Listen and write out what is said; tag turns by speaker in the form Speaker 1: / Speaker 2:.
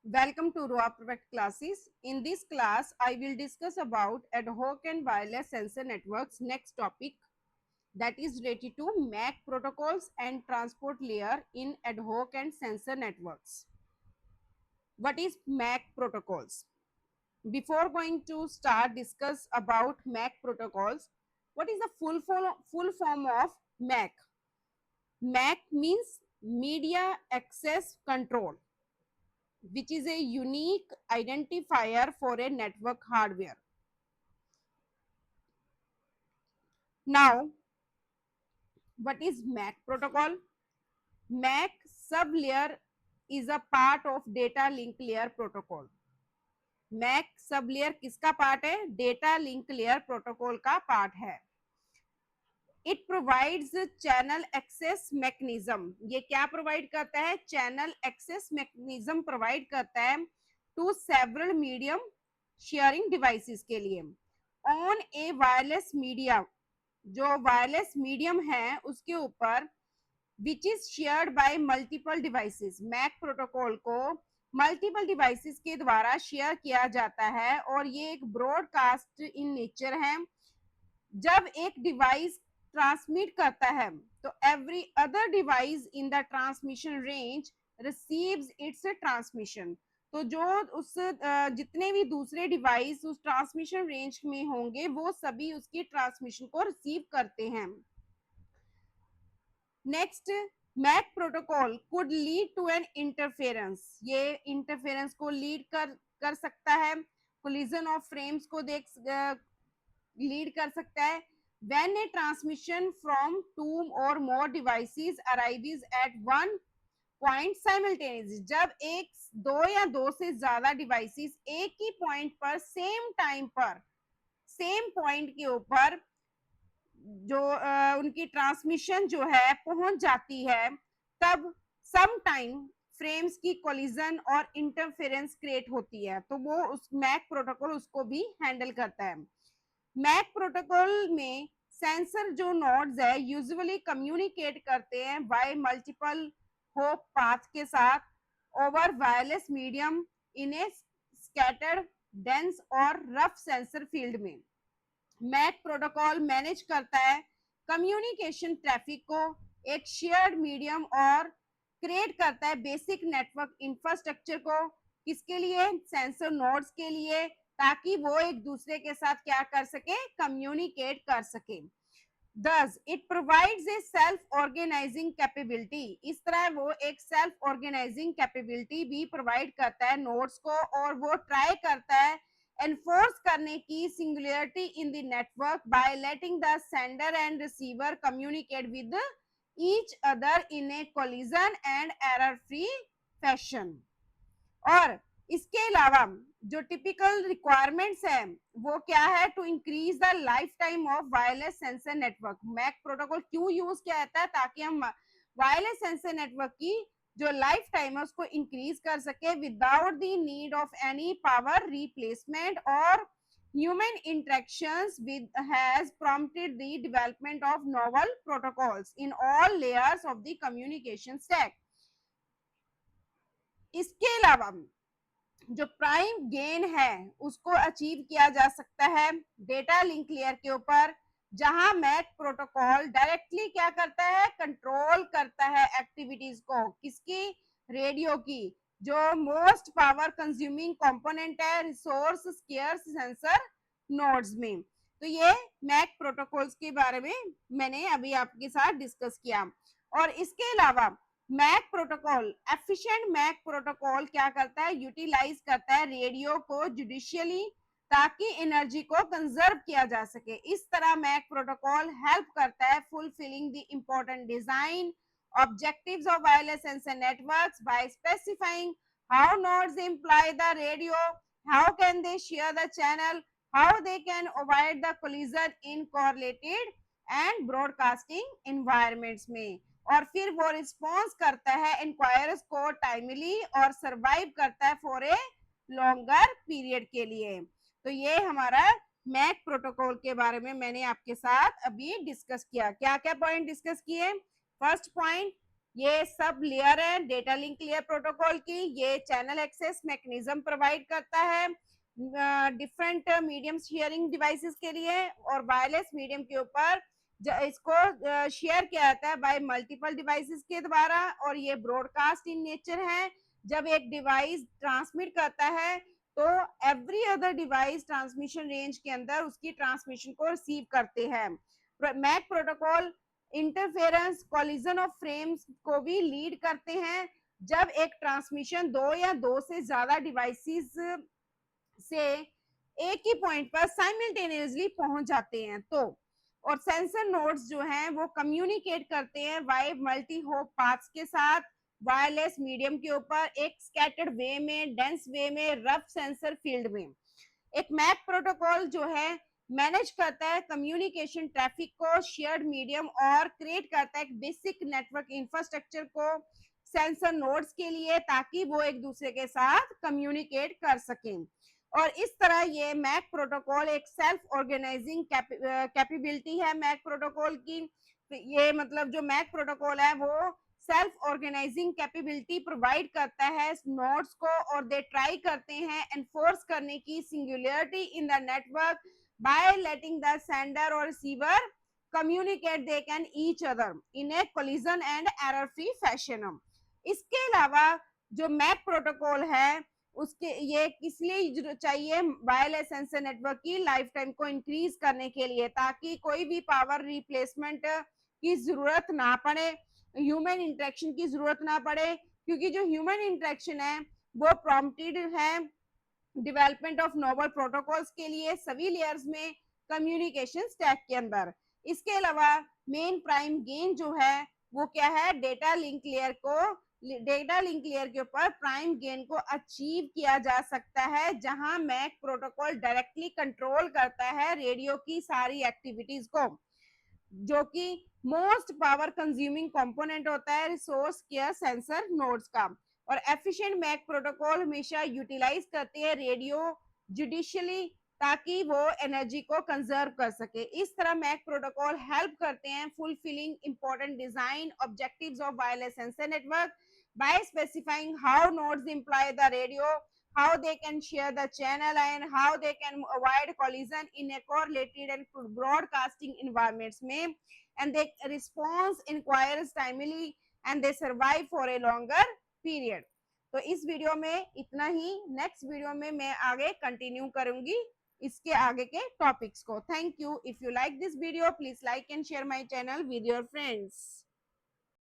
Speaker 1: Welcome to ROA Perfect classes. In this class, I will discuss about ad hoc and wireless sensor networks. Next topic that is related to MAC protocols and transport layer in ad hoc and sensor networks. What is MAC protocols? Before going to start discuss about MAC protocols, what is the full form of MAC? MAC means Media Access Control, which is a unique identifier for a network hardware. Now, what is MAC protocol? MAC sublayer is a part of data link layer protocol. MAC सबलेयर किसका part है? Data link layer protocol का part है. It provides channel access mechanism. ये क्या provide करता है? Channel access mechanism provide करता है to several medium sharing devices के लिए. ऑन ए वायरलेस मीडिया, जो वायरलेस मीडियम है उसके ऊपर which is shared by multiple devices. MAC protocol को मल्टीपल डिवाइसेस के द्वारा शेयर किया जाता है और ये एक ब्रॉडकास्ट इन नेचर है. जब एक डिवाइस ट्रांसमिट करता है तो every other device in the transmission range receives it's transmission. तो जो उस जितने भी दूसरे डिवाइस उस ट्रांसमिशन रेंज में होंगे वो सभी उसकी ट्रांसमिशन को रिसीव करते हैं. Next, MAC protocol could lead to an interference. ये इंटरफेरेंस को लीड कर सकता है. कोलिजन ऑफ फ्रेम्स को लीड कर सकता है. when a transmission from two or more devices arrives at one point simultaneously, जब एक दो या दो से ज्यादा डिवाइसेस एक ही पॉइंट पर सेम टाइम पर सेम पॉइंट के ऊपर जो उनकी ट्रांसमिशन जो है पहुंच जाती है, तब सम टाइम फ्रेम्स की कोलिजन और इंटरफेरेंस क्रिएट होती है. तो वो उस मैक प्रोटोकॉल उसको भी हैंडल करता है. मैक प्रोटोकॉल में सेंसर जो नोड्स है यूजुअली कम्युनिकेट करते हैं बाय मल्टीपल होप पाथ के साथ over wireless medium in A scattered dense और रफ सेंसर फील्ड में. मैक प्रोटोकॉल मैनेज करता है कम्युनिकेशन ट्रैफिक को एक शेयर्ड मीडियम और क्रिएट करता है बेसिक नेटवर्क इंफ्रास्ट्रक्चर को. किसके लिए? सेंसर नोड्स के लिए, ताकि वो एक दूसरे के साथ क्या कर सके? कम्युनिकेट कर सके. Thus, it provides a self-organizing capability. इस तरह वो एक self organizing capability भी provide करता है नोड्स को और वो ट्राई करता है enforce करने की singularity in the network by letting the sender and receiver communicate with each other in a collision and error free fashion. और इसके अलावा जो टिपिकल रिक्वायरमेंट्स है वो क्या है? To increase the life time of wireless sensor network. MAC protocol क्यों use किया जाता है? ताकि हम वायरलेस सेंसर नेटवर्क की जो लाइफ टाइम है उसको इंक्रीज कर सके without the need of any power replacement और human interactions with has prompted the development of novel protocols in all layers of the communication stack. इसके अलावा जो प्राइम गेन है उसको अचीव किया जा सकता है डेटा लिंक लेयर के ऊपर, जहां मैक प्रोटोकॉल डायरेक्टली क्या करता है? कंट्रोल करता है एक्टिविटीज को. किसकी? रेडियो की, जो मोस्ट पावर कंज्यूमिंग कंपोनेंट है रिसोर्स स्केर्स सेंसर नोड्स में. तो ये मैक प्रोटोकॉल्स के बारे में मैंने अभी आपके साथ डिस्कस किया. और इसके अलावा MAC protocol efficient MAC protocol क्या करता है? यूटिलाइज करता है रेडियो को जुडिशियली, ताकि एनर्जी को कंजर्व किया जा सके. इस तरह मैक प्रोटोकॉल हेल्प करता है fulfilling the important design objectives of wireless sensor networks by specifying how nodes imply the radio, how can they share the channel, how they can avoid the collision in correlated and broadcasting environments में. और फिर वो response करता है enquires को timely और survive करता है फॉर ए लॉन्गर पीरियड के लिए. तो ये हमारा मैक प्रोटोकॉल के बारे में मैंने आपके साथ अभी डिस्कस किया. क्या क्या पॉइंट डिस्कस किए? फर्स्ट पॉइंट, ये सब लेयर है डेटा लिंक लेयर प्रोटोकॉल की। ये चैनल एक्सेस मैकेनिज्म प्रोवाइड करता है डिफरेंट मीडियम शेयरिंग डिवाइसेस के लिए, और वायरलेस मीडियम के ऊपर इसको शेयर किया जाता है बाय मल्टीपल डिवाइसेस के द्वारा, और ये ब्रॉडकास्ट इन नेचर है। जब एक डिवाइस ट्रांसमिट करता है तो every other device transmission range के अंदर उसकी ट्रांसमिशन को रिसीव करते हैं। MAC protocol interference collision of frames को भी लीड करते हैं। जब एक ट्रांसमिशन दो या दो से ज्यादा डिवाइसेस से एक ही पॉइंट पर साइमल्टेनियसली पहुंच जाते हैं तो, और सेंसर नोड्स जो हैं वो कम्युनिकेट करते हैं वाई मल्टी होप पाथ्स के साथ वायरलेस मीडियम के ऊपर, एक स्कैटर्ड वे में, डेंस वे में, रफ सेंसर फील्ड में। एक मैक प्रोटोकॉल जो है मैनेज करता है कम्युनिकेशन ट्रैफिक को शेयर्ड मीडियम, और क्रिएट करता है एक बेसिक नेटवर्क इंफ्रास्ट्रक्चर को सेंसर नोड्स के लिए, ताकि वो एक दूसरे के साथ कम्युनिकेट कर सकें। और इस तरह ये मैक प्रोटोकॉल एक सेल्फ ऑर्गेनाइजिंग कैपेबिलिटी है मैक प्रोटोकॉल की। ये मतलब जो मैक प्रोटोकॉल है वो सेल्फ ऑर्गेनाइजिंग कैपेबिलिटी प्रोवाइड करता है नोड्स को, और दे ट्राई करते हैं एनफोर्स करने की singularity in the network by letting the sender और receiver communicate they can each other in a collision and error free fashion. इसके अलावा जो मैक प्रोटोकॉल है उसके ये किस लिए चाहिए, वायरलेस सेंसर नेटवर्क की लाइफ टाइम को इंक्रीज करने के लिए, ताकि कोई भी पावर रिप्लेसमेंट की जरूरत ना पड़े, ह्यूमन इंटरेक्शन की जरूरत ना पड़े, क्योंकि जो ह्यूमन इंटरेक्शन है वो प्रॉम्प्टेड है डेवलपमेंट ऑफ नोबल प्रोटोकॉल्स के लिए सभी लेयर्स में कम्युनिकेशन स्टैक के अंदर। इसके अलावा मेन प्राइम गेन जो है वो क्या है, डेटा लिंक लेयर के ऊपर प्राइम गेन को अचीव किया जा सकता है, जहां मैक प्रोटोकॉल डायरेक्टली कंट्रोल करता है रेडियो की सारी एक्टिविटीज को, जो कि मोस्ट पावर कंज्यूमिंग कंपोनेंट होता है रिसोर्स केयर सेंसर नोड्स का। और एफिशिएंट मैक प्रोटोकॉल हमेशा यूटिलाइज करते हैं रेडियो जुडिशियली, ताकि वो एनर्जी को कंजर्व कर सके। इस तरह मैक प्रोटोकॉल हेल्प करते हैं fulfilling important design objectives of wireless sensor network by specifying how nodes employ the radio, how they can share the channel, and how they can avoid collision in a correlated and broadcasting environments में, and they response inquires timely and they survive for a longer period। तो इस video में इतना ही, next video में मैं आगे continue करूंगी इसके आगे के टॉपिक्स को। Thank you. If you like this video please like and share my channel with your friends.